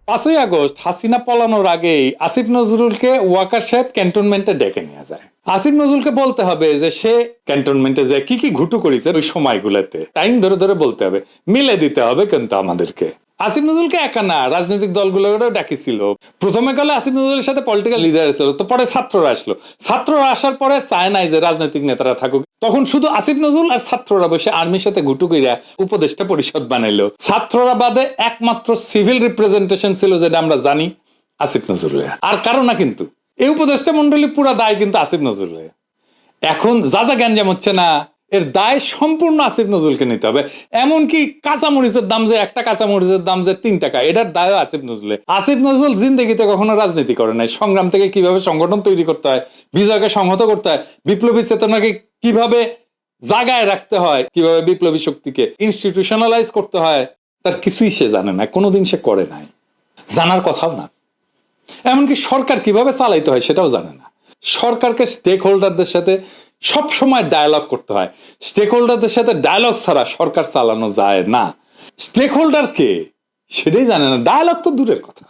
5ই August Hasina পলানোর আগেই আসিফ নজরুলকে ওয়াকার সাহেব ক্যান্টনমেন্টে ডেকে নিয়ে যায়। আসিফ নজরুলকে বলতে হবে যে সে ক্যান্টনমেন্টে যায় কি কি ঘুটু করেছে ওই সময়গুলোতে, টাইম ধরে ধরে বলতে হবে, মিলে দিতে হবে কিন্তু আমাদেরকে। আসিফ নজরুলকে একা না, রাজনৈতিক দলগুলোও ডাকিছিল। প্রথমে কালে আসিফ নজরুলের সাথে পলিটিক্যাল লিডার ছিল, তো পরে ছাত্ররা আসলো। ছাত্ররা আসার পরে চায় নাই যে রাজনৈতিক নেতারা থাকুক, তখন শুধু আসিফ নজরুল আর ছাত্ররা বসে আর্মির সাথে ঘুটু কইরা উপদেষ্টা পরিষদ বানাইলো। ছাত্ররা বাদে একমাত্র সিভিল রিপ্রেজেন্টেশন ছিল যেটা আমরা জানি আসিফ নজরুলের, আর কারো না। কিন্তু এই উপদেষ্টা মন্ডলী পুরা দায় কিন্তু আসিফ নজরুলের। এখন যা যা গ্যাঞ্জাম হচ্ছে না, এর দায় সম্পূর্ণ আসিফ নজরুলকে নিতে হবে। এমনকি কাঁচামরিচের দাম যে একটা কাঁচামরিচের দাম যে 3 টাকা, এটার দায়ও আসিফ নজরুলের। আসিফ নজরুল জিন্দেগিতে কখনো রাজনীতি করে নাই। সংগ্রাম থেকে কিভাবে সংগঠন তৈরি করতে হয়, বিজয়কে সংহত করতে হয়, বিপ্লবী চেতনাকে কিভাবে জাগায় রাখতে হয়, কিভাবে বিপ্লবী শক্তিকে ইনস্টিটিউশনালাইজ করতে হয়, তার কিছুই সে জানে না, কোনোদিন সে করে নাই, জানার কথাও না। এমনকি সরকার কিভাবে চালাইতে হয় সেটাও জানে না। সরকারকে স্টেক হোল্ডারদের সাথে সব সময় ডায়ালগ করতে হয়। স্টেক হোল্ডারদের সাথে ডায়ালগ ছাড়া সরকার চালানো যায় না। স্টেক হোল্ডার কে সেটাই জানে না, ডায়ালগ তো দূরের কথা।